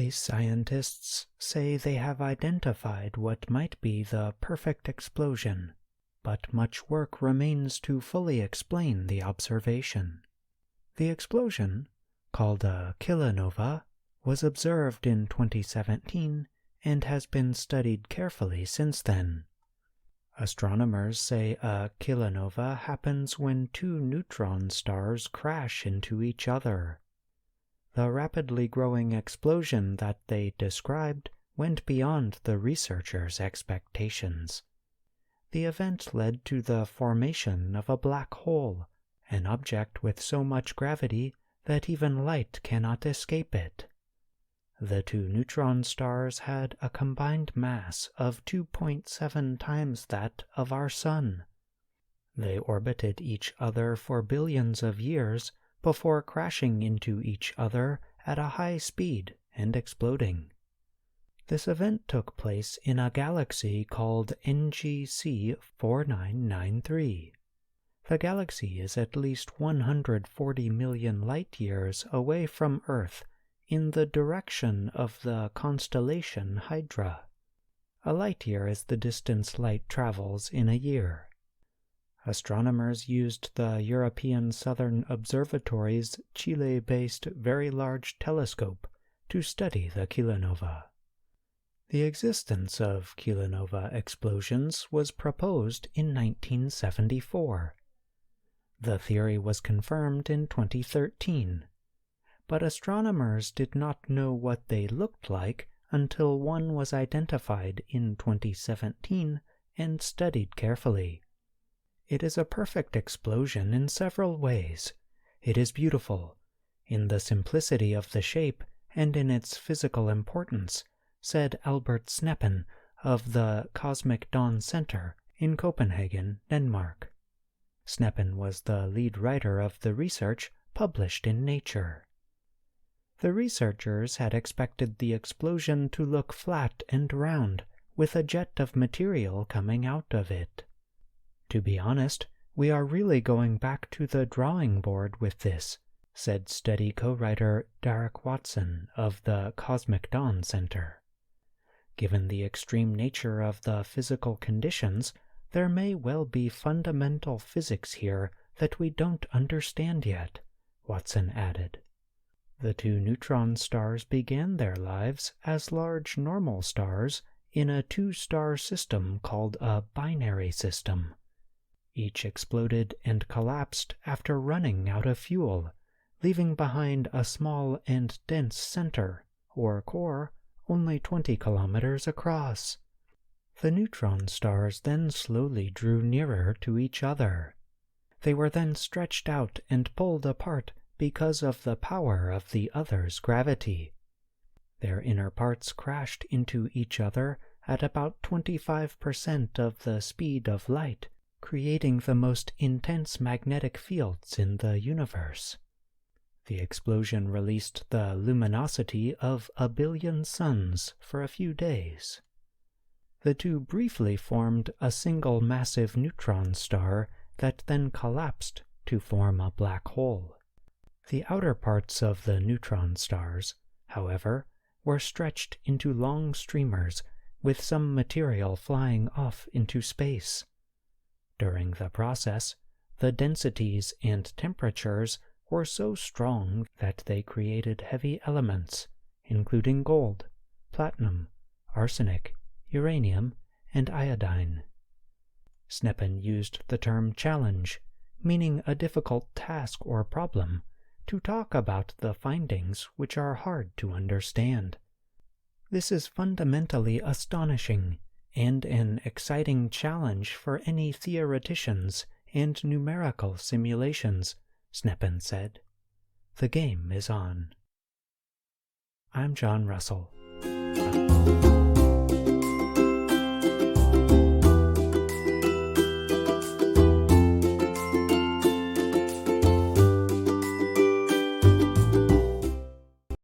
Space scientists say they have identified what might be the perfect explosion, but much work remains to fully explain the observation. The explosion, called a kilonova, was observed in 2017 and has been studied carefully since then. Astronomers say a kilonova happens when two neutron stars crash into each other. The rapidly growing explosion that they described went beyond the researchers' expectations. The event led to the formation of a black hole, an object with so much gravity that even light cannot escape it. The two neutron stars had a combined mass of 2.7 times that of our Sun. They orbited each other for billions of years before crashing into each other at a high speed and exploding. This event took place in a galaxy called NGC 4993. The galaxy is at least 140 million light-years away from Earth in the direction of the constellation Hydra. A light-year is the distance light travels in a year. Astronomers used the European Southern Observatory's Chile-based Very Large Telescope to study the kilonova. The existence of kilonova explosions was proposed in 1974. The theory was confirmed in 2013, but astronomers did not know what they looked like until one was identified in 2017 and studied carefully. It is a perfect explosion in several ways. It is beautiful, in the simplicity of the shape and in its physical importance, said Albert Sneppen of the Cosmic Dawn Center in Copenhagen, Denmark. Sneppen was the lead writer of the research published in Nature. The researchers had expected the explosion to look flat and round, with a jet of material coming out of it. To be honest, we are really going back to the drawing board with this, said study co-writer Derek Watson of the Cosmic Dawn Center. Given the extreme nature of the physical conditions, there may well be fundamental physics here that we don't understand yet, Watson added. The two neutron stars began their lives as large normal stars in a two-star system called a binary system. Each exploded and collapsed after running out of fuel, leaving behind a small and dense center, or core, only 20 kilometers across. The neutron stars then slowly drew nearer to each other. They were then stretched out and pulled apart because of the power of the other's gravity. Their inner parts crashed into each other at about 25% of the speed of light, creating the most intense magnetic fields in the universe. The explosion released the luminosity of 1 billion suns for a few days. The two briefly formed a single massive neutron star that then collapsed to form a black hole. The outer parts of the neutron stars, however, were stretched into long streamers with some material flying off into space. During the process, the densities and temperatures were so strong that they created heavy elements, including gold, platinum, arsenic, uranium, and iodine. Sneppen used the term challenge, meaning a difficult task or problem, to talk about the findings which are hard to understand. This is fundamentally astonishing and an exciting challenge for any theoreticians and numerical simulations, Sneppen said. The game is on. I'm John Russell.